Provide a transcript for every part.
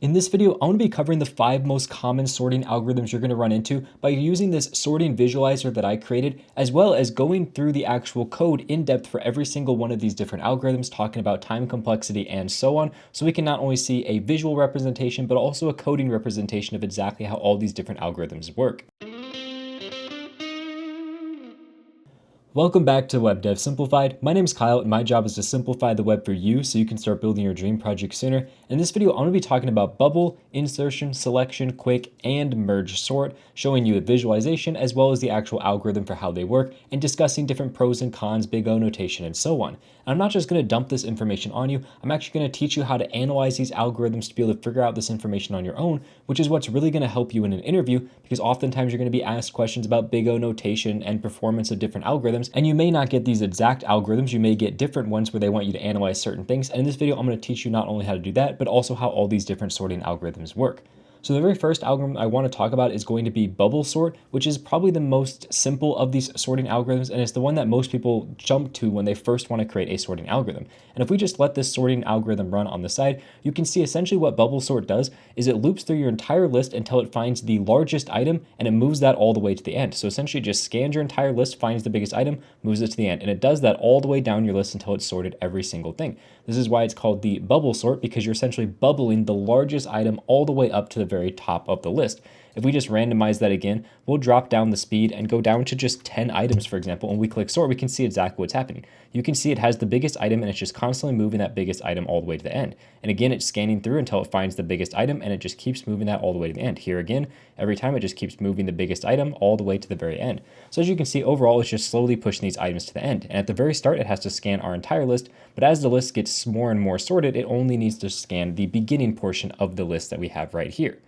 In this video, I'm going to be covering the 5 most common sorting algorithms you're going to run into by using this sorting visualizer that I created, as well as going through the actual code in depth for every single one of these different algorithms, talking about time complexity and so on, so we can not only see a visual representation, but also a coding representation of exactly how all these different algorithms work. Welcome back to Web Dev Simplified. My name is Kyle and my job is to simplify the web for you so you can start building your dream project sooner. In this video, I'm going to be talking about bubble, insertion, selection, quick, and merge sort, showing you a visualization as well as the actual algorithm for how they work, and discussing different pros and cons, big O notation, and so on. And I'm not just going to dump this information on you, I'm actually going to teach you how to analyze these algorithms to be able to figure out this information on your own, which is what's really going to help you in an interview, because oftentimes you're going to be asked questions about big O notation and performance of different algorithms, and you may not get these exact algorithms, you may get different ones where they want you to analyze certain things. And in this video, I'm going to teach you not only how to do that, but also how all these different sorting algorithms work. So the very first algorithm I want to talk about is going to be bubble sort, which is probably the most simple of these sorting algorithms, and it's the one that most people jump to when they first want to create a sorting algorithm. And if we just let this sorting algorithm run on the side, you can see essentially what bubble sort does is it loops through your entire list until it finds the largest item, and it moves that all the way to the end. So essentially it just scans your entire list, finds the biggest item, moves it to the end, and it does that all the way down your list until it's sorted every single thing. This is why it's called the bubble sort, because you're essentially bubbling the largest item all the way up to the very top of the list. If we just randomize that again, we'll drop down the speed and go down to just 10 items, for example, and we click sort, we can see exactly what's happening. You can see it has the biggest item and it's just constantly moving that biggest item all the way to the end. And again, it's scanning through until it finds the biggest item and it just keeps moving that all the way to the end. Here again, every time it just keeps moving the biggest item all the way to the very end. So as you can see, overall, it's just slowly pushing these items to the end. And at the very start, it has to scan our entire list, but as the list gets more and more sorted, it only needs to scan the beginning portion of the list that we have right here.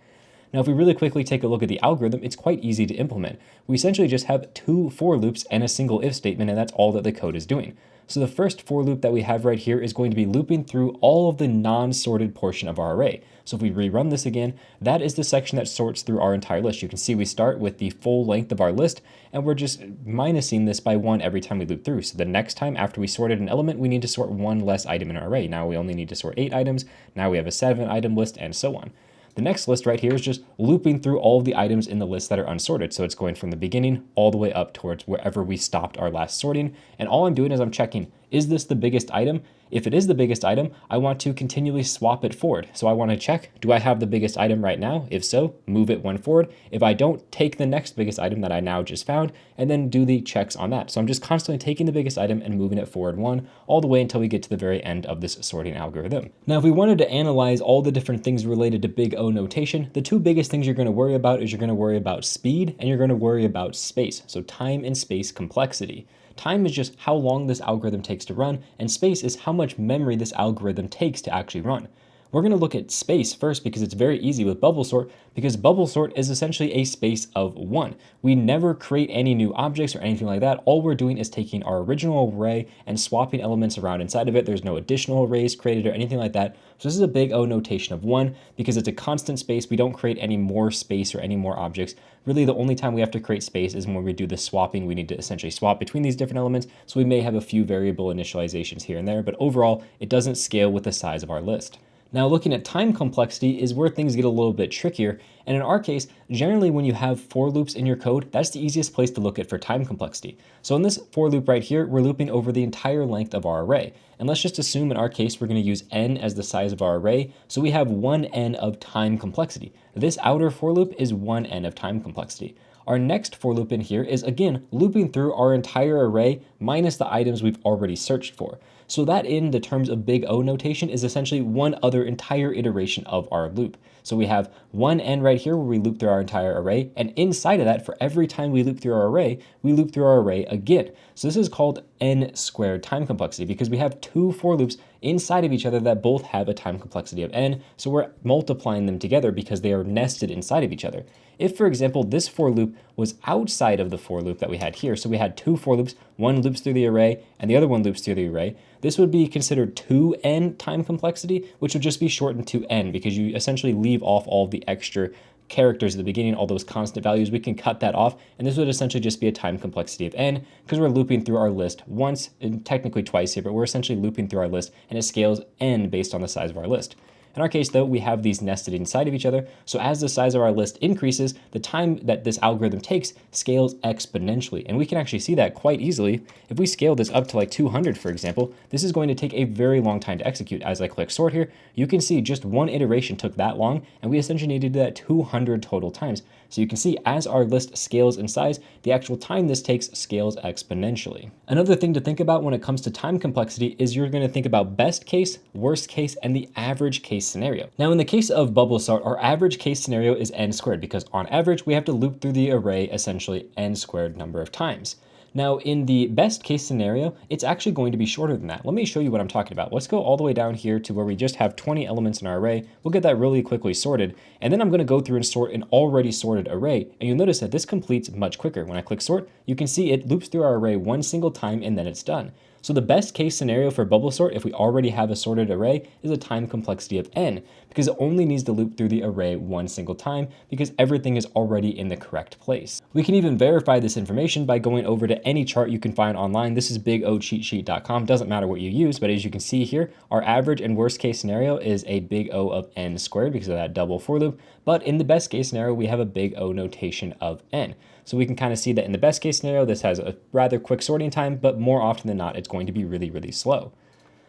Now, if we really quickly take a look at the algorithm, it's quite easy to implement. We essentially just have 2 for loops and a single if statement, and that's all that the code is doing. So the first for loop that we have right here is going to be looping through all of the non-sorted portion of our array. So if we rerun this again, that is the section that sorts through our entire list. You can see we start with the full length of our list, and we're just minusing this by 1 every time we loop through. So the next time after we sorted an element, we need to sort 1 less item in our array. Now we only need to sort 8 items. Now we have a 7 item list, and so on. The next list right here is just looping through all of the items in the list that are unsorted. So it's going from the beginning all the way up towards wherever we stopped our last sorting. And all I'm doing is I'm checking, is this the biggest item? If it is the biggest item, I want to continually swap it forward. So I want to check, do I have the biggest item right now? If so, move it 1 forward. If I don't, take the next biggest item that I now just found and then do the checks on that. So I'm just constantly taking the biggest item and moving it forward 1 all the way until we get to the very end of this sorting algorithm. Now, if we wanted to analyze all the different things related to big O notation, the 2 biggest things you're going to worry about is you're going to worry about speed and you're going to worry about space. So time and space complexity. Time is just how long this algorithm takes to run, and space is how much memory this algorithm takes to actually run. We're going to look at space first because it's very easy with bubble sort, because bubble sort is essentially a space of 1. We never create any new objects or anything like that. All we're doing is taking our original array and swapping elements around inside of it. There's no additional arrays created or anything like that. So this is a big O notation of 1 because it's a constant space. We don't create any more space or any more objects. Really, the only time we have to create space is when we do the swapping. We need to essentially swap between these different elements. So we may have a few variable initializations here and there, but overall, it doesn't scale with the size of our list. Now, looking at time complexity is where things get a little bit trickier. And in our case, generally when you have for loops in your code, that's the easiest place to look at for time complexity. So in this for loop right here, we're looping over the entire length of our array. And let's just assume in our case, we're going to use n as the size of our array. So we have 1n of time complexity. This outer for loop is 1n of time complexity. Our next for loop in here is, again, looping through our entire array minus the items we've already searched for. So that in the terms of big O notation is essentially one other entire iteration of our loop. So we have 1n right here where we loop through our entire array, and inside of that, for every time we loop through our array, we loop through our array again. So this is called n squared time complexity because we have 2 for loops inside of each other that both have a time complexity of n, so we're multiplying them together because they are nested inside of each other. If, for example, this for loop was outside of the for loop that we had here, so we had 2 for loops, one loops through the array and the other one loops through the array, this would be considered 2n time complexity, which would just be shortened to n because you essentially leave off all the extra characters at the beginning, all those constant values, we can cut that off, and this would essentially just be a time complexity of n, because we're looping through our list once, and technically twice here, but we're essentially looping through our list, and it scales n based on the size of our list. In our case though, we have these nested inside of each other, so as the size of our list increases, the time that this algorithm takes scales exponentially. And we can actually see that quite easily. If we scale this up to like 200, for example, this is going to take a very long time to execute. As I click sort here, you can see just one iteration took that long, and we essentially needed to do that 200 total times. So you can see as our list scales in size, the actual time this takes scales exponentially. Another thing to think about when it comes to time complexity is you're going to think about best case, worst case, and the average case scenario. Now in the case of bubble sort, our average case scenario is n squared because on average we have to loop through the array essentially n squared number of times. Now in the best case scenario, it's actually going to be shorter than that. Let me show you what I'm talking about. Let's go all the way down here to where we just have 20 elements in our array. We'll get that really quickly sorted. And then I'm going to go through and sort an already sorted array. And you'll notice that this completes much quicker. When I click sort, you can see it loops through our array one single time and then it's done. So the best case scenario for bubble sort, if we already have a sorted array, is a time complexity of n, because it only needs to loop through the array one single time because everything is already in the correct place. We can even verify this information by going over to any chart you can find online. This is bigocheatsheet.com. Doesn't matter what you use, but as you can see here, our average and worst case scenario is a big O of n squared because of that double for loop. But in the best case scenario, we have a big O notation of n. So we can kind of see that in the best case scenario, this has a rather quick sorting time, but more often than not, it's going to be really, really slow.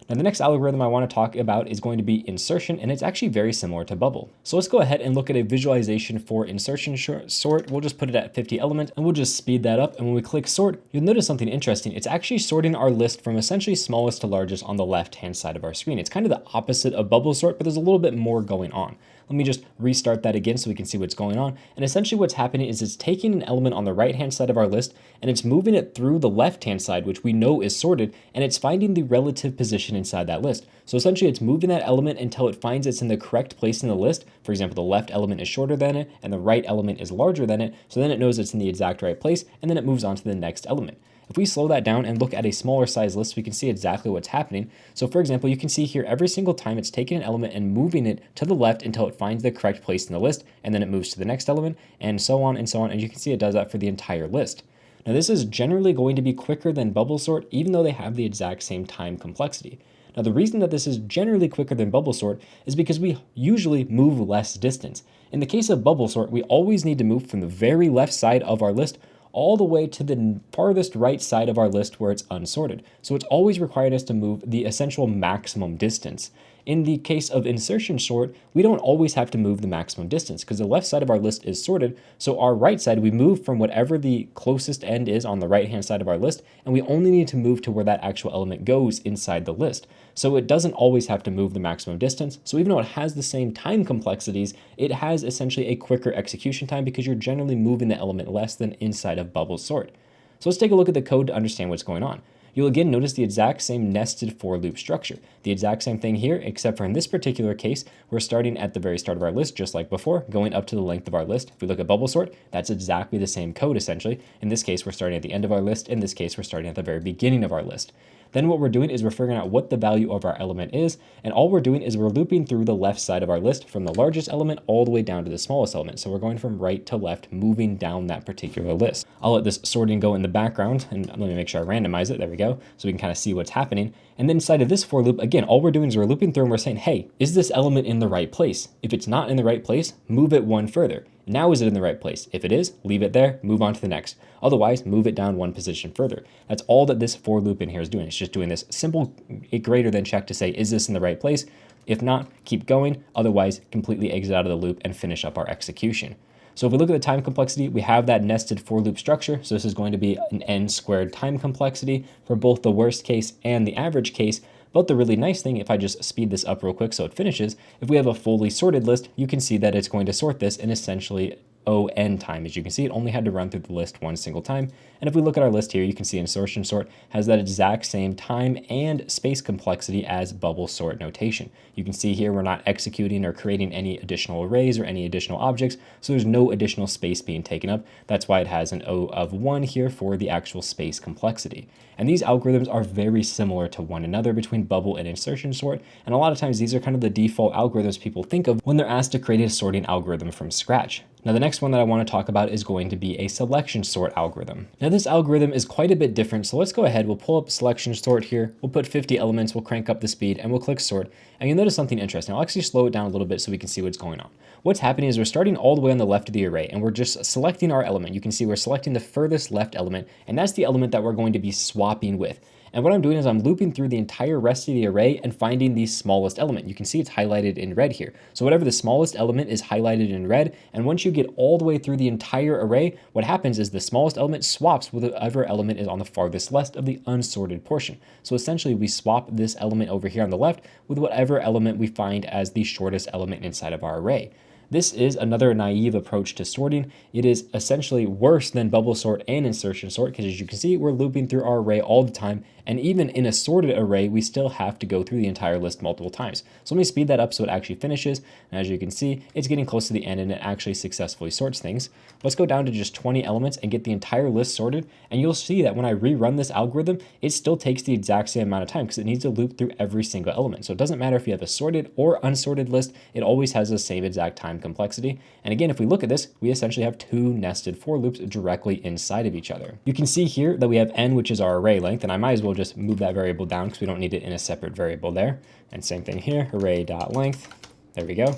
Now the next algorithm I want to talk about is going to be insertion, and it's actually very similar to bubble. So let's go ahead and look at a visualization for insertion sort. We'll just put it at 50 elements and we'll just speed that up. And when we click sort, you'll notice something interesting. It's actually sorting our list from essentially smallest to largest on the left-hand side of our screen. It's kind of the opposite of bubble sort, but there's a little bit more going on. Let me just restart that again so we can see what's going on. And essentially what's happening is it's taking an element on the right-hand side of our list and it's moving it through the left-hand side, which we know is sorted, and it's finding the relative position inside that list. So essentially it's moving that element until it finds it's in the correct place in the list. For example, the left element is shorter than it and the right element is larger than it. So then it knows it's in the exact right place, and then it moves on to the next element. If we slow that down and look at a smaller size list, we can see exactly what's happening. So for example, you can see here every single time it's taking an element and moving it to the left until it finds the correct place in the list, and then it moves to the next element, and so on and so on. And you can see it does that for the entire list. Now this is generally going to be quicker than bubble sort, even though they have the exact same time complexity. Now the reason that this is generally quicker than bubble sort is because we usually move less distance. In the case of bubble sort, we always need to move from the very left side of our list all the way to the farthest right side of our list where it's unsorted. So it's always required us to move the essential maximum distance. In the case of insertion sort, we don't always have to move the maximum distance because the left side of our list is sorted. So our right side, we move from whatever the closest end is on the right-hand side of our list, and we only need to move to where that actual element goes inside the list. So it doesn't always have to move the maximum distance. So even though it has the same time complexities, it has essentially a quicker execution time because you're generally moving the element less than inside of bubble sort. So let's take a look at the code to understand what's going on. You'll again notice the exact same nested for loop structure. The exact same thing here, except for in this particular case, we're starting at the very start of our list, just like before, going up to the length of our list. If we look at bubble sort, that's exactly the same code essentially. In this case, we're starting at the end of our list. In this case, we're starting at the very beginning of our list. Then what we're doing is we're figuring out what the value of our element is, and all we're doing is we're looping through the left side of our list from the largest element all the way down to the smallest element. So we're going from right to left, moving down that particular list. I'll let this sorting go in the background, and let me make sure I randomize it. There we go. So we can kind of see what's happening. And then inside of this for loop, again, all we're doing is we're looping through and we're saying, hey, is this element in the right place? If it's not in the right place, move it one further. Now is it in the right place? If it is, leave it there, move on to the next. Otherwise, move it down one position further. That's all that this for loop in here is doing. It's just doing this simple greater than check to say, is this in the right place? If not, keep going. Otherwise, completely exit out of the loop and finish up our execution. So if we look at the time complexity, we have that nested for loop structure. So this is going to be an n squared time complexity for both the worst case and the average case. But the really nice thing, if I just speed this up real quick so it finishes, if we have a fully sorted list, you can see that it's going to sort this in essentially O(n) time. As you can see, it only had to run through the list one single time. And if we look at our list here, you can see insertion sort has that exact same time and space complexity as bubble sort notation. You can see here we're not executing or creating any additional arrays or any additional objects, so there's no additional space being taken up. That's why it has an O of 1 here for the actual space complexity. And these algorithms are very similar to one another between bubble and insertion sort, and a lot of times these are kind of the default algorithms people think of when they're asked to create a sorting algorithm from scratch. Now, the next one that I want to talk about is going to be a selection sort algorithm. Now, this algorithm is quite a bit different, so let's go ahead. We'll pull up selection sort here. We'll put 50 elements, we'll crank up the speed, and we'll click sort. And you'll notice something interesting. I'll actually slow it down a little bit so we can see what's going on. What's happening is we're starting all the way on the left of the array, and we're just selecting our element. You can see we're selecting the furthest left element, and that's the element that we're going to be swapping with. And what I'm doing is I'm looping through the entire rest of the array and finding the smallest element. You can see it's highlighted in red here. So whatever the smallest element is highlighted in red, and once you get all the way through the entire array, what happens is the smallest element swaps with whatever element is on the farthest left of the unsorted portion. So essentially we swap this element over here on the left with whatever element we find as the shortest element inside of our array. This is another naive approach to sorting. It is essentially worse than bubble sort and insertion sort because, as you can see, we're looping through our array all the time. And even in a sorted array, we still have to go through the entire list multiple times. So let me speed that up so it actually finishes. And as you can see, it's getting close to the end and it actually successfully sorts things. Let's go down to just 20 elements and get the entire list sorted. And you'll see that when I rerun this algorithm, it still takes the exact same amount of time because it needs to loop through every single element. So it doesn't matter if you have a sorted or unsorted list, it always has the same exact time complexity. And again, if we look at this, we essentially have two nested for loops directly inside of each other. You can see here that we have n, which is our array length, and I might as well just move that variable down because we don't need it in a separate variable there. And same thing here, array.length. There we go.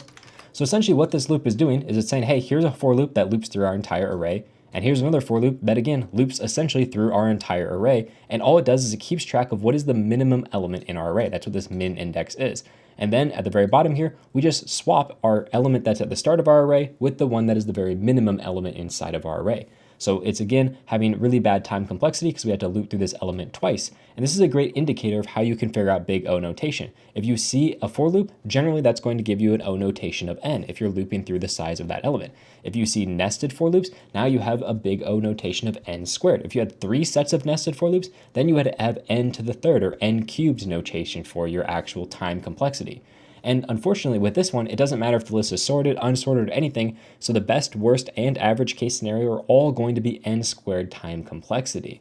So essentially what this loop is doing is it's saying, hey, here's a for loop that loops through our entire array. And here's another for loop that again loops essentially through our entire array. And all it does is it keeps track of what is the minimum element in our array. That's what this min index is. And then at the very bottom here, we just swap our element that's at the start of our array with the one that is the very minimum element inside of our array. So it's again having really bad time complexity because we have to loop through this element twice. And this is a great indicator of how you can figure out big O notation. If you see a for loop, generally that's going to give you an O notation of n if you're looping through the size of that element. If you see nested for loops, now you have a big O notation of n squared. If you had 3 sets of nested for loops, then you had to have n to the third or n cubed notation for your actual time complexity. And unfortunately with this one, it doesn't matter if the list is sorted, unsorted, or anything. So the best, worst, and average case scenario are all going to be n squared time complexity.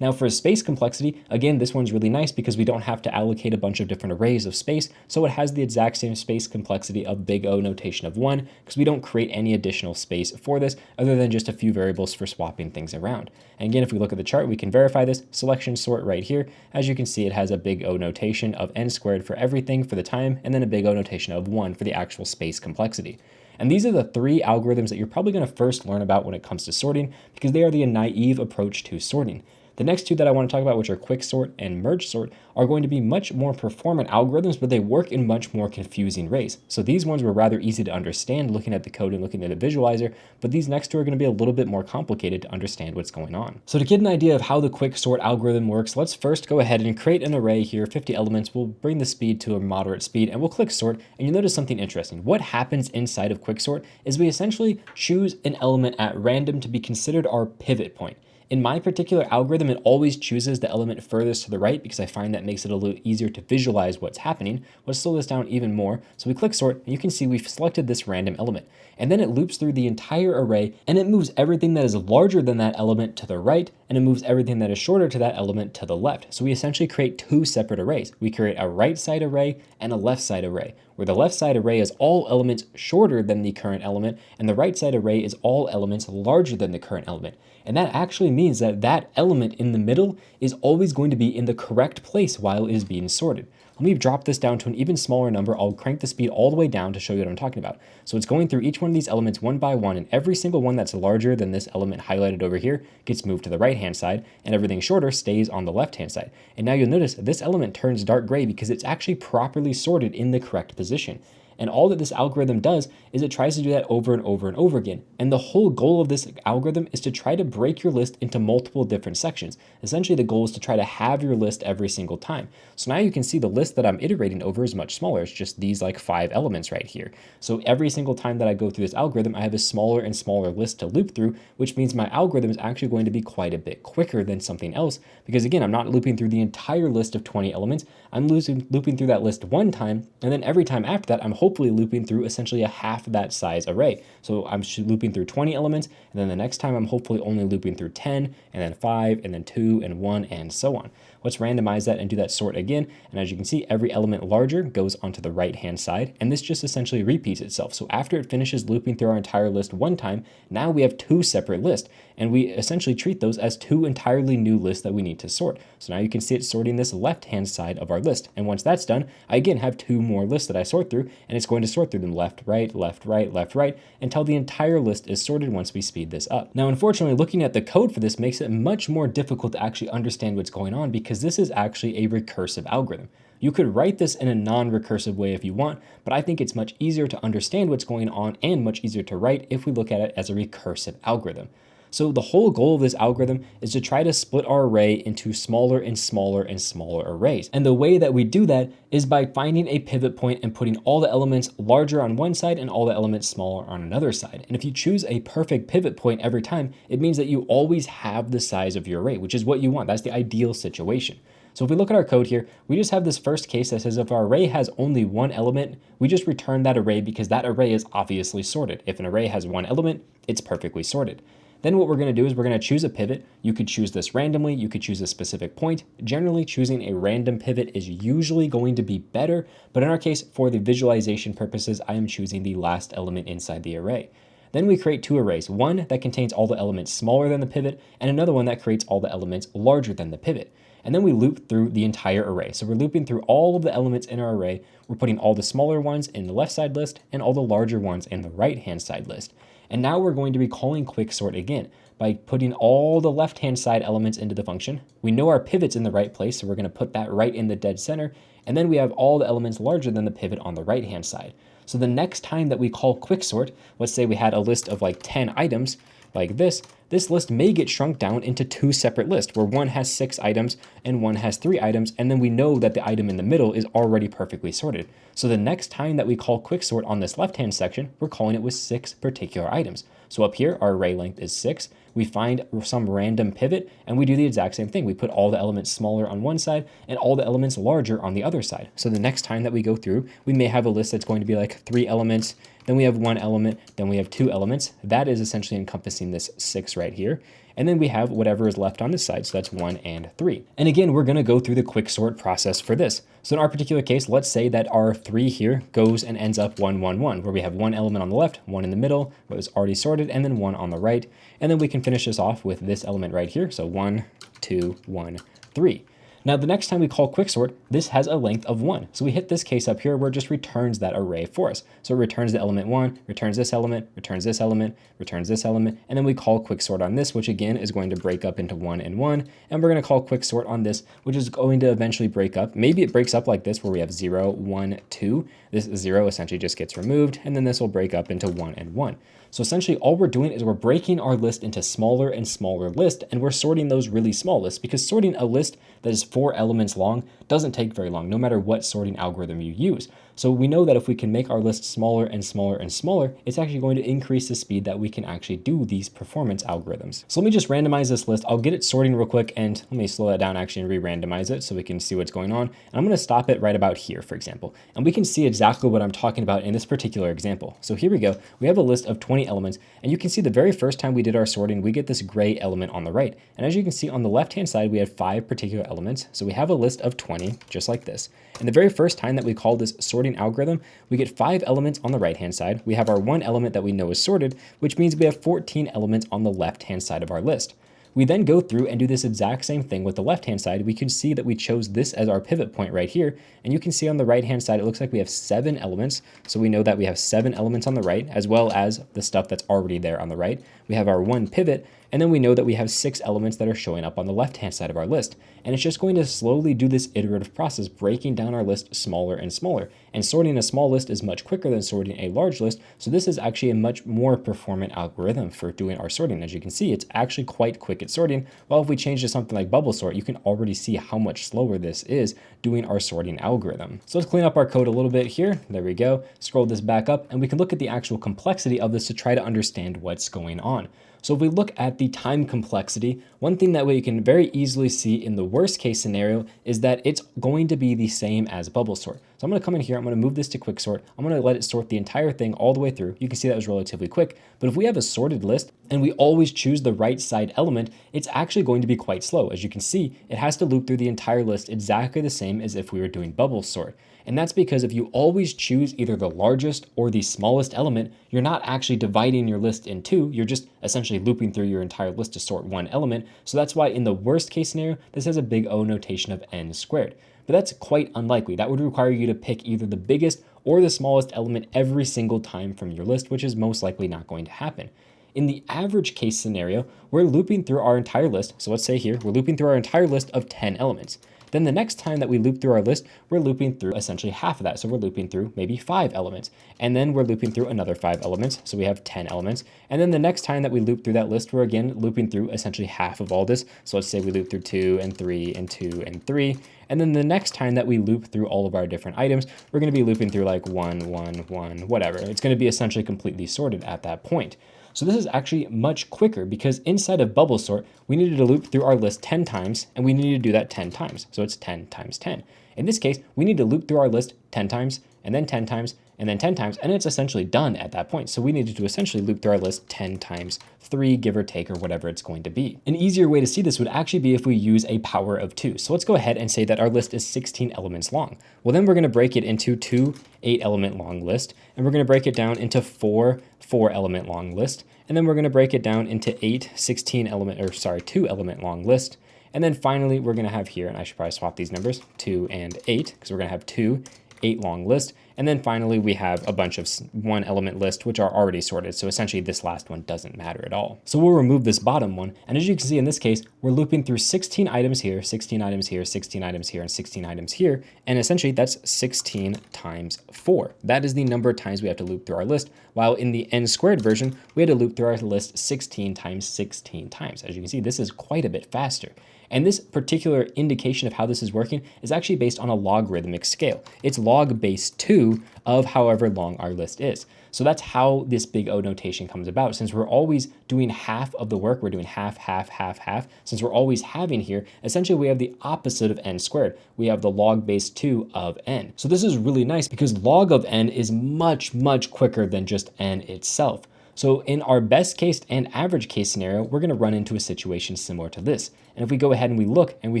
Now for space complexity, again, this one's really nice because we don't have to allocate a bunch of different arrays of space. So it has the exact same space complexity of big O notation of 1 because we don't create any additional space for this other than just a few variables for swapping things around. And again, if we look at the chart, we can verify this selection sort right here. As you can see, it has a big O notation of n squared for everything for the time, and then a big O notation of 1 for the actual space complexity. And these are the 3 algorithms that you're probably going to first learn about when it comes to sorting because they are the naive approach to sorting. The next 2 that I want to talk about, which are quicksort and merge sort, are going to be much more performant algorithms, but they work in much more confusing ways. So these ones were rather easy to understand looking at the code and looking at the visualizer, but these next 2 are going to be a little bit more complicated to understand what's going on. So to get an idea of how the quicksort algorithm works, let's first go ahead and create an array here, 50 elements. We'll bring the speed to a moderate speed and we'll click sort, and you'll notice something interesting. What happens inside of quicksort is we essentially choose an element at random to be considered our pivot point. In my particular algorithm, it always chooses the element furthest to the right because I find that makes it a little easier to visualize what's happening. Let's slow this down even more. So we click sort, and you can see we've selected this random element. And then it loops through the entire array, and it moves everything that is larger than that element to the right, and it moves everything that is shorter to that element to the left. So we essentially create 2 separate arrays. We create a right side array and a left side array, where the left side array is all elements shorter than the current element, and the right side array is all elements larger than the current element. And that actually means that that element in the middle is always going to be in the correct place while it is being sorted. Let me drop this down to an even smaller number. I'll crank the speed all the way down to show you what I'm talking about. So it's going through each one of these elements one by one, and every single one that's larger than this element highlighted over here gets moved to the right-hand side, and everything shorter stays on the left-hand side. And now you'll notice this element turns dark gray because it's actually properly sorted in the correct position. And all that this algorithm does is it tries to do that over and over and over again. And the whole goal of this algorithm is to try to break your list into multiple different sections. Essentially, the goal is to try to have your list every single time. So now you can see the list that I'm iterating over is much smaller. It's just these like 5 elements right here. So every single time that I go through this algorithm, I have a smaller and smaller list to loop through, which means my algorithm is actually going to be quite a bit quicker than something else. Because again, I'm not looping through the entire list of 20 elements. I'm looping through that list one time, and then every time after that, I'm hopefully looping through essentially a half that size array. So I'm looping through 20 elements, and then the next time I'm hopefully only looping through 10, and then 5, and then 2, and 1, and so on. Let's randomize that and do that sort again. And as you can see, every element larger goes onto the right-hand side. And this just essentially repeats itself. So after it finishes looping through our entire list one time, now we have two separate lists. And we essentially treat those as two entirely new lists that we need to sort. So now you can see it sorting this left-hand side of our list. And once that's done, I again have two more lists that I sort through, and it's going to sort through them left, right, left, right, left, right, until the entire list is sorted once we speed this up. Now, unfortunately, looking at the code for this makes it much more difficult to actually understand what's going on because this is actually a recursive algorithm. You could write this in a non-recursive way if you want, but I think it's much easier to understand what's going on and much easier to write if we look at it as a recursive algorithm. So the whole goal of this algorithm is to try to split our array into smaller and smaller and smaller arrays. And the way that we do that is by finding a pivot point and putting all the elements larger on one side and all the elements smaller on another side. And if you choose a perfect pivot point every time, it means that you always have the size of your array, which is what you want. That's the ideal situation. So if we look at our code here, we just have this first case that says if our array has only one element, we just return that array because that array is obviously sorted. If an array has one element, it's perfectly sorted. Then what we're going to do is we're going to choose a pivot. You could choose this randomly. You could choose a specific point. Generally, choosing a random pivot is usually going to be better. But in our case, for the visualization purposes, I am choosing the last element inside the array. Then we create two arrays, one that contains all the elements smaller than the pivot, and another one that creates all the elements larger than the pivot. And then we loop through the entire array. So we're looping through all of the elements in our array. We're putting all the smaller ones in the left side list and all the larger ones in the right-hand side list. And now we're going to be calling quicksort again by putting all the left-hand side elements into the function. We know our pivot's in the right place, so we're going to put that right in the dead center. And then we have all the elements larger than the pivot on the right-hand side. So the next time that we call quicksort, let's say we had a list of like 10 items like this list may get shrunk down into two separate lists where one has 6 items and one has 3 items. And then we know that the item in the middle is already perfectly sorted. So the next time that we call quicksort on this left-hand section, we're calling it with 6 particular items. So up here, our array length is 6. We find some random pivot and we do the exact same thing. We put all the elements smaller on one side and all the elements larger on the other side. So the next time that we go through, we may have a list that's going to be like 3 elements, then we have 1 element, then we have 2 elements. That is essentially encompassing this 6 right here. And then we have whatever is left on this side. So that's 1 and 3. And again, we're going to go through the quicksort process for this. So in our particular case, let's say that our 3 here goes and ends up 1, 1, 1, where we have 1 element on the left, 1 in the middle, what was already sorted, and then 1 on the right. And then we can finish this off with this element right here. So 1, 2, 1, 3. Now, the next time we call quicksort, this has a length of 1. So we hit this case up here where it just returns that array for us. So it returns the element 1, returns this element, returns this element, returns this element, and then we call quicksort on this, which again is going to break up into 1 and 1. And we're going to call quicksort on this, which is going to eventually break up. Maybe it breaks up like this where we have 0, 1, 2. This 0 essentially just gets removed, and then this will break up into 1 and 1. So essentially all we're doing is we're breaking our list into smaller and smaller lists, and we're sorting those really small lists because sorting a list that is 4 elements long doesn't take very long, no matter what sorting algorithm you use. So we know that if we can make our list smaller and smaller and smaller, it's actually going to increase the speed that we can actually do these performance algorithms. So let me just randomize this list. I'll get it sorting real quick, and let me slow that down actually and re-randomize it so we can see what's going on. And I'm going to stop it right about here, for example. And we can see exactly what I'm talking about in this particular example. So here we go. We have a list of 20 elements, and you can see the very first time we did our sorting, we get this gray element on the right. And as you can see on the left-hand side, we have 5 particular elements. So we have a list of 20, just like this. And the very first time that we call this sorting algorithm, we get 5 elements on the right-hand side. We have our 1 element that we know is sorted, which means we have 14 elements on the left-hand side of our list. We then go through and do this exact same thing with the left-hand side. We can see that we chose this as our pivot point right here. And you can see on the right-hand side, it looks like we have 7 elements. So we know that we have 7 elements on the right, as well as the stuff that's already there on the right. We have our 1 pivot, and then we know that we have 6 elements that are showing up on the left-hand side of our list. And it's just going to slowly do this iterative process, breaking down our list smaller and smaller. And sorting a small list is much quicker than sorting a large list. So this is actually a much more performant algorithm for doing our sorting. As you can see, it's actually quite quick at sorting. While if we change to something like bubble sort, you can already see how much slower this is doing our sorting algorithm. So let's clean up our code a little bit here. There we go. Scroll this back up, and we can look at the actual complexity of this to try to understand what's going on. So if we look at the time complexity, one thing that we can very easily see in the worst case scenario is that it's going to be the same as bubble sort. So I'm going to come in here, I'm going to move this to quick sort. I'm going to let it sort the entire thing all the way through. You can see that was relatively quick, but if we have a sorted list and we always choose the right side element, it's actually going to be quite slow. As you can see, it has to loop through the entire list exactly the same as if we were doing bubble sort. And that's because if you always choose either the largest or the smallest element, you're not actually dividing your list in two, you're just essentially looping through your entire list to sort one element. So that's why in the worst case scenario, this has a big O notation of n squared. But that's quite unlikely. That would require you to pick either the biggest or the smallest element every single time from your list, which is most likely not going to happen. In the average case scenario, we're looping through our entire list. So let's say here, we're looping through our entire list of 10 elements. Then the next time that we loop through our list, we're looping through essentially half of that. So we're looping through maybe 5 elements. And then we're looping through another 5 elements. So we have 10 elements. And then the next time that we loop through that list, we're again looping through essentially half of all this. So let's say we loop through 2 and 3 and 2 and 3. And then the next time that we loop through all of our different items, we're going to be looping through like 1, 1, 1, whatever. It's going to be essentially completely sorted at that point. So this is actually much quicker because inside of bubble sort, we needed to loop through our list 10 times and we needed to do that 10 times. So it's 10 times 10. In this case, we need to loop through our list 10 times and then 10 times and then 10 times, and it's essentially done at that point. So we needed to essentially loop through our list 10 times 3, give or take, or whatever it's going to be. An easier way to see this would actually be if we use a power of 2. So let's go ahead and say that our list is 16 elements long. Well, then we're going to break it into 2 8-element long list, and we're going to break it down into 4 4-element long list, and then we're going to break it down into 2 2-element long list. And then finally, we're going to have here, and I should probably swap these numbers, 2 and 8, because we're going to have 2 8 long list. And then finally, we have a bunch of 1-element list, which are already sorted. So essentially this last one doesn't matter at all. So we'll remove this bottom one. And as you can see in this case, we're looping through 16 items here, 16 items here, 16 items here, and 16 items here. And essentially that's 16 times 4. That is the number of times we have to loop through our list. While in the n squared version, we had to loop through our list 16 times 16 times. As you can see, this is quite a bit faster. And this particular indication of how this is working is actually based on a logarithmic scale. It's log base 2 of however long our list is. So that's how this big O notation comes about. Since we're always doing half of the work, we're doing half, half, half, half. Since we're always having here, essentially we have the opposite of n squared. We have the log base 2 of n. So this is really nice because log of n is much, much quicker than just n itself. So in our best case and average case scenario, we're going to run into a situation similar to this. And if we go ahead and we look and we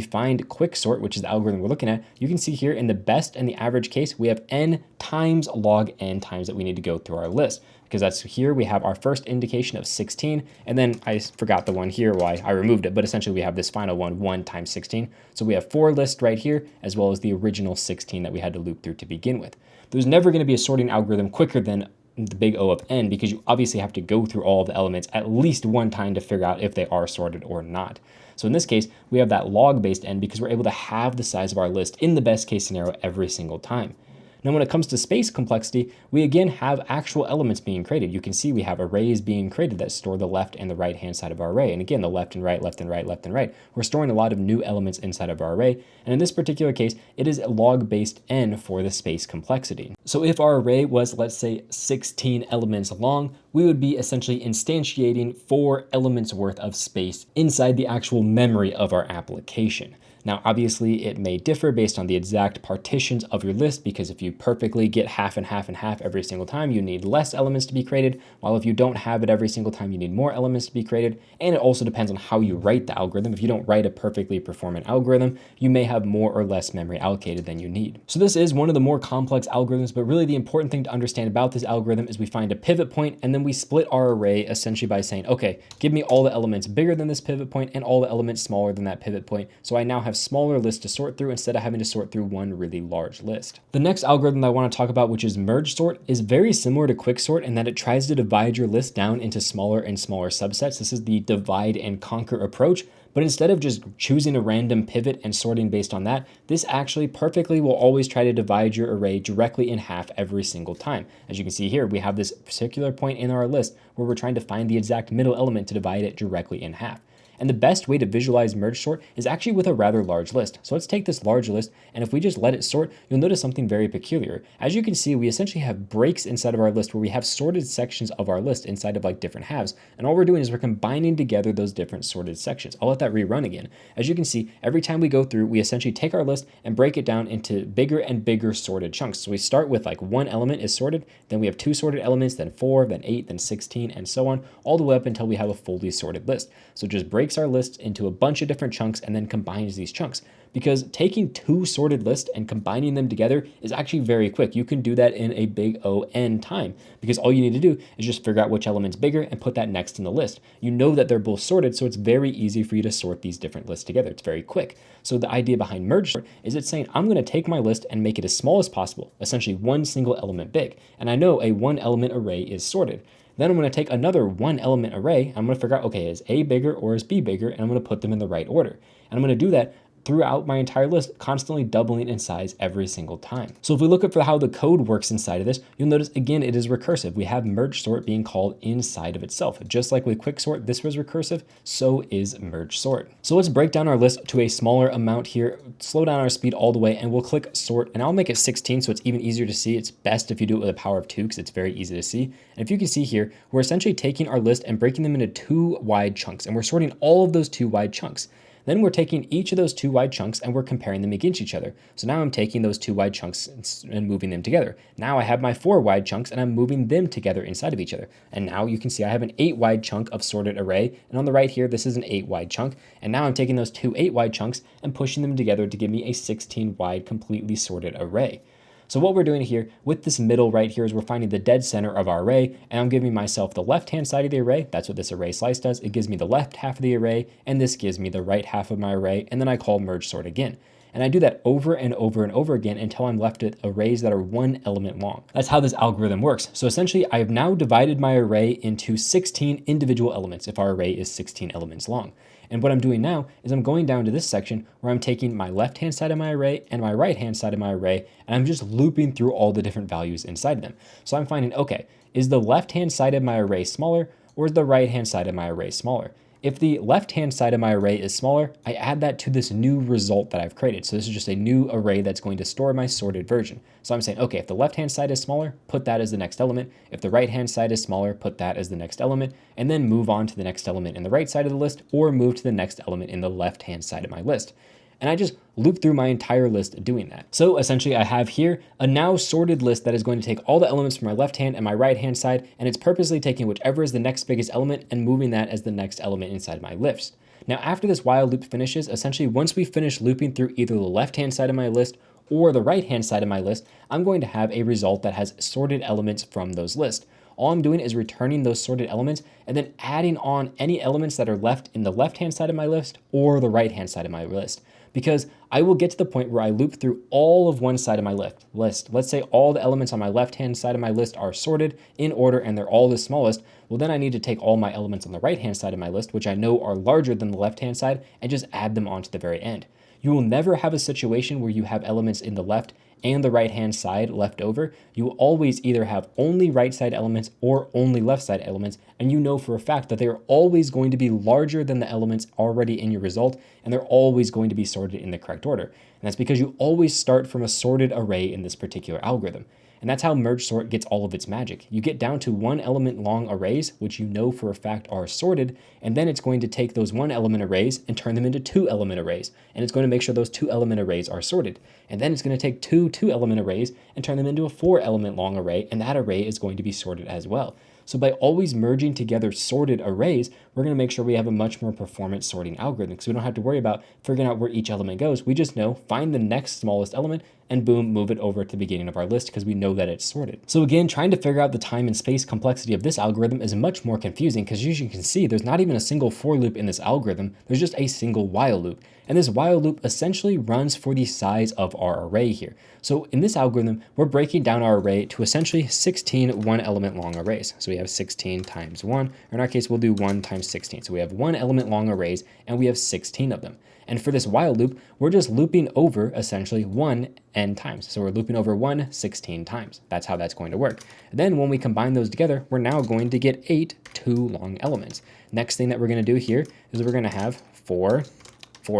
find quick sort, which is the algorithm we're looking at, you can see here in the best and the average case, we have n times log n times that we need to go through our list. Because that's here we have our first indication of 16. And then I forgot the one here, why I removed it. But essentially we have this final one, 1 times 16. So we have 4 lists right here, as well as the original 16 that we had to loop through to begin with. There's never going to be a sorting algorithm quicker than the big O of n, because you obviously have to go through all of the elements at least one time to figure out if they are sorted or not. So in this case, we have that log-based n because we're able to have the size of our list in the best case scenario every single time. Now, when it comes to space complexity, we again have actual elements being created. You can see we have arrays being created that store the left and the right hand side of our array. And again, the left and right, left and right, left and right. We're storing a lot of new elements inside of our array. And in this particular case, it is log-based n for the space complexity. So if our array was, let's say, 16 elements long, we would be essentially instantiating 4 elements worth of space inside the actual memory of our application. Now, obviously, it may differ based on the exact partitions of your list, because if you perfectly get half and half and half every single time, you need less elements to be created, while if you don't have it every single time, you need more elements to be created. And it also depends on how you write the algorithm. If you don't write a perfectly performant algorithm, you may have more or less memory allocated than you need. So this is one of the more complex algorithms, but really the important thing to understand about this algorithm is we find a pivot point and then we split our array essentially by saying, okay, give me all the elements bigger than this pivot point and all the elements smaller than that pivot point. So I now have smaller lists to sort through instead of having to sort through one really large list. The next algorithm that I want to talk about, which is merge sort, is very similar to quick sort in that it tries to divide your list down into smaller and smaller subsets. This is the divide and conquer approach. But instead of just choosing a random pivot and sorting based on that, this actually perfectly will always try to divide your array directly in half every single time. As you can see here, we have this particular point in our list where we're trying to find the exact middle element to divide it directly in half. And the best way to visualize merge sort is actually with a rather large list. So let's take this large list, and if we just let it sort, you'll notice something very peculiar. As you can see, we essentially have breaks inside of our list where we have sorted sections of our list inside of like different halves. And all we're doing is we're combining together those different sorted sections. I'll let that rerun again. As you can see, every time we go through, we essentially take our list and break it down into bigger and bigger sorted chunks. So we start with like one element is sorted, then we have two sorted elements, then 4, then 8, then 16, and so on, all the way up until we have a fully sorted list. So it just breaks our list into a bunch of different chunks and then combines these chunks. Because taking two sorted lists and combining them together is actually very quick. You can do that in a big O(n) time, because all you need to do is just figure out which element's bigger and put that next in the list. You know that they're both sorted, so it's very easy for you to sort these different lists together. It's very quick. So the idea behind merge sort is it's saying I'm going to take my list and make it as small as possible, essentially one single element big. And I know a one element array is sorted. Then I'm going to take another one element array. I'm going to figure out, okay, is A bigger or is B bigger? And I'm going to put them in the right order. And I'm going to do that throughout my entire list, constantly doubling in size every single time. So if we look at how the code works inside of this, you'll notice again, it is recursive. We have merge sort being called inside of itself. Just like with quicksort, this was recursive, so is merge sort. So let's break down our list to a smaller amount here, slow down our speed all the way, and we'll click sort, and I'll make it 16 so it's even easier to see. It's best if you do it with a power of 2 because it's very easy to see. And if you can see here, we're essentially taking our list and breaking them into 2 wide chunks, and we're sorting all of those 2 wide chunks. Then we're taking each of those 2 wide chunks and we're comparing them against each other. So now I'm taking those 2 wide chunks and moving them together. Now I have my 4 wide chunks and I'm moving them together inside of each other. And now you can see I have an 8 wide chunk of sorted array. And on the right here, this is an 8 wide chunk. And now I'm taking those 2 8 wide chunks and pushing them together to give me a 16 wide completely sorted array. So what we're doing here with this middle right here is we're finding the dead center of our array, and I'm giving myself the left-hand side of the array. That's what this array slice does. It gives me the left half of the array, and this gives me the right half of my array, and then I call merge sort again. And I do that over and over and over again until I'm left with arrays that are 1 element long. That's how this algorithm works. So essentially, I have now divided my array into 16 individual elements if our array is 16 elements long. And what I'm doing now is I'm going down to this section where I'm taking my left-hand side of my array and my right-hand side of my array, and I'm just looping through all the different values inside of them. So I'm finding, okay, is the left-hand side of my array smaller or is the right-hand side of my array smaller? If the left-hand side of my array is smaller, I add that to this new result that I've created. So this is just a new array that's going to store my sorted version. So I'm saying, okay, if the left-hand side is smaller, put that as the next element. If the right-hand side is smaller, put that as the next element, and then move on to the next element in the right side of the list, or move to the next element in the left-hand side of my list. And I just loop through my entire list doing that. So essentially I have here a now sorted list that is going to take all the elements from my left hand and my right hand side, and it's purposely taking whichever is the next biggest element and moving that as the next element inside my list. Now after this while loop finishes, essentially once we finish looping through either the left hand side of my list or the right hand side of my list, I'm going to have a result that has sorted elements from those lists. All I'm doing is returning those sorted elements and then adding on any elements that are left in the left-hand side of my list or the right-hand side of my list. Because I will get to the point where I loop through all of one side of my list. Let's say all the elements on my left-hand side of my list are sorted in order and they're all the smallest. Well, then I need to take all my elements on the right-hand side of my list, which I know are larger than the left-hand side, and just add them onto the very end. You will never have a situation where you have elements in the left and the right-hand side left over. You will always either have only right side elements or only left side elements, and you know for a fact that they are always going to be larger than the elements already in your result, and they're always going to be sorted in the correct order. And that's because you always start from a sorted array in this particular algorithm. And that's how merge sort gets all of its magic. You get down to 1 element long arrays, which you know for a fact are sorted, and then it's going to take those 1 element arrays and turn them into 2 element arrays. And it's going to make sure those 2 element arrays are sorted. And then it's going to take 2 element arrays and turn them into a 4 element long array, and that array is going to be sorted as well. So by always merging together sorted arrays, we're going to make sure we have a much more performant sorting algorithm, because we don't have to worry about figuring out where each element goes. We just know, find the next smallest element, and boom, move it over to the beginning of our list because we know that it's sorted. So again, trying to figure out the time and space complexity of this algorithm is much more confusing, because as you can see, there's not even a single for loop in this algorithm. There's just a single while loop. And this while loop essentially runs for the size of our array here. So in this algorithm, we're breaking down our array to essentially 16 1 element long arrays. So we have 16 times 1, or in our case, we'll do 1 times 16. So we have 1 element long arrays, and we have 16 of them. And for this while loop, we're just looping over essentially 1 n times. So we're looping over 1 16 times. That's how that's going to work. Then when we combine those together, we're now going to get 8 two long elements. Next thing that we're going to do here is we're going to have four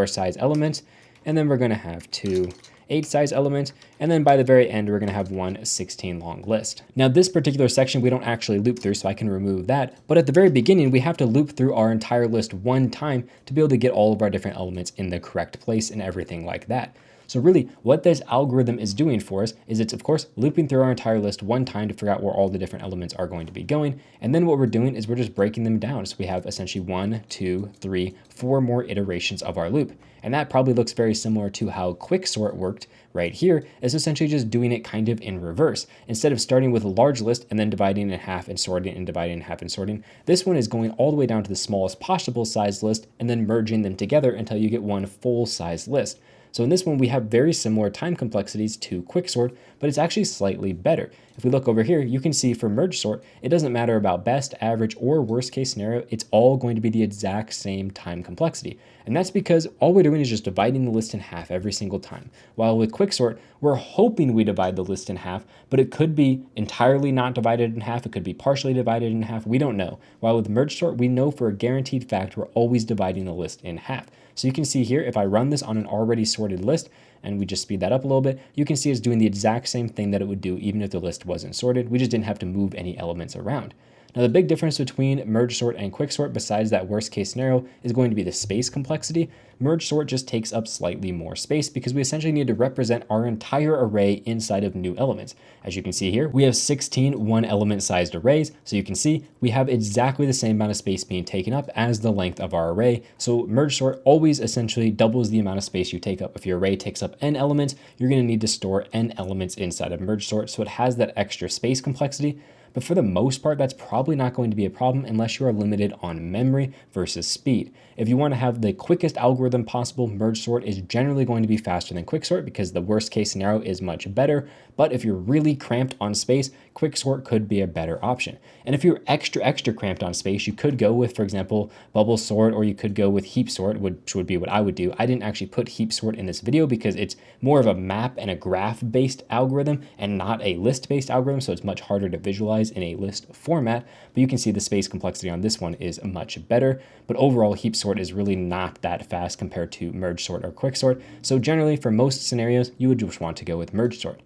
size elements, and then we're going to have 2 8 size elements, and then by the very end, we're going to have 1 16 long list. Now this particular section, we don't actually loop through, so I can remove that. But at the very beginning, we have to loop through our entire list one time to be able to get all of our different elements in the correct place and everything like that. So really what this algorithm is doing for us is it's of course looping through our entire list one time to figure out where all the different elements are going to be going. And then what we're doing is we're just breaking them down. So we have essentially 1, 2, 3, 4 more iterations of our loop. And that probably looks very similar to how quicksort worked right here, is essentially just doing it kind of in reverse. Instead of starting with a large list and then dividing in half and sorting and dividing in half and sorting, this one is going all the way down to the smallest possible size list and then merging them together until you get one full size list. So in this one, we have very similar time complexities to quicksort, but it's actually slightly better. If we look over here, you can see for merge sort, it doesn't matter about best, average, or worst case scenario, it's all going to be the exact same time complexity. And that's because all we're doing is just dividing the list in half every single time. While with quicksort, we're hoping we divide the list in half, but it could be entirely not divided in half. It could be partially divided in half. We don't know. While with merge sort, we know for a guaranteed fact we're always dividing the list in half. So you can see here, if I run this on an already sorted list, and we just speed that up a little bit, you can see it's doing the exact same thing that it would do even if the list wasn't sorted. We just didn't have to move any elements around. Now the big difference between merge sort and quicksort, besides that worst case scenario, is going to be the space complexity. Merge sort just takes up slightly more space because we essentially need to represent our entire array inside of new elements. As you can see here, we have 16 one element sized arrays. So you can see we have exactly the same amount of space being taken up as the length of our array. So merge sort always essentially doubles the amount of space you take up. If your array takes up n elements, you're going to need to store n elements inside of merge sort. So it has that extra space complexity. But for the most part, that's probably not going to be a problem unless you are limited on memory versus speed. If you want to have the quickest algorithm possible, merge sort is generally going to be faster than quicksort because the worst case scenario is much better. But if you're really cramped on space, quicksort could be a better option. And if you're extra cramped on space, you could go with, for example, bubble sort, or you could go with heap sort, which would be what I would do. I didn't actually put heap sort in this video because it's more of a map and a graph based algorithm and not a list based algorithm. So it's much harder to visualize in a list format, but you can see the space complexity on this one is much better. But overall, heap sort is really not that fast compared to merge sort or quicksort. So generally for most scenarios, you would just want to go with merge sort.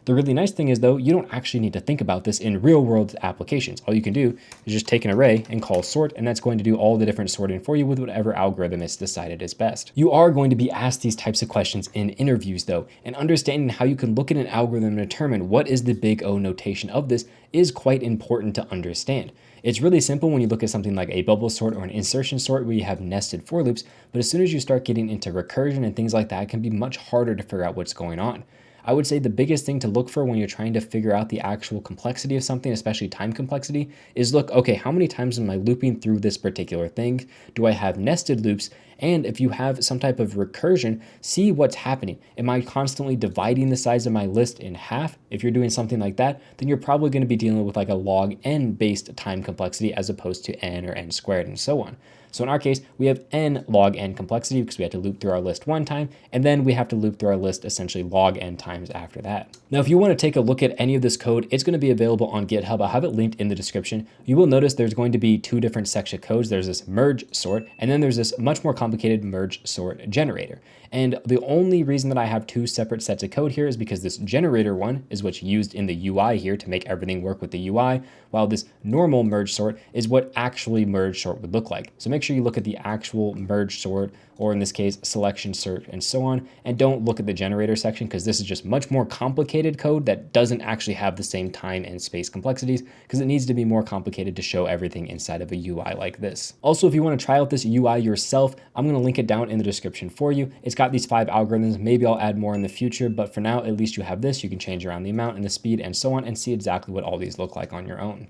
The really nice thing is though, you don't actually need to think about this in real world applications. All you can do is just take an array and call sort, and that's going to do all the different sorting for you with whatever algorithm is decided is best. You are going to be asked these types of questions in interviews though, and understanding how you can look at an algorithm and determine what is the big O notation of this is quite important to understand. It's really simple when you look at something like a bubble sort or an insertion sort where you have nested for loops, but as soon as you start getting into recursion and things like that, it can be much harder to figure out what's going on. I would say the biggest thing to look for when you're trying to figure out the actual complexity of something, especially time complexity, is look, okay, how many times am I looping through this particular thing? Do I have nested loops? And if you have some type of recursion, see what's happening. Am I constantly dividing the size of my list in half? If you're doing something like that, then you're probably going to be dealing with like a log n based time complexity as opposed to n or n squared and so on. So in our case, we have n log n complexity because we have to loop through our list one time, and then we have to loop through our list essentially log n times after that. Now, if you want to take a look at any of this code, it's going to be available on GitHub. I'll have it linked in the description. You will notice there's going to be two different sets of codes. There's this merge sort, and then there's this much more complicated merge sort generator. And the only reason that I have two separate sets of code here is because this generator one is what's used in the UI here to make everything work with the UI, while this normal merge sort is what actually merge sort would look like. So make sure you look at the actual merge sort, or in this case, selection sort and so on, and don't look at the generator section because this is just much more complicated code that doesn't actually have the same time and space complexities because it needs to be more complicated to show everything inside of a UI like this. Also, if you want to try out this UI yourself, I'm going to link it down in the description for you. It's got these 5 algorithms. Maybe I'll add more in the future, but for now, at least you have this. You can change around the amount and the speed and so on and see exactly what all these look like on your own.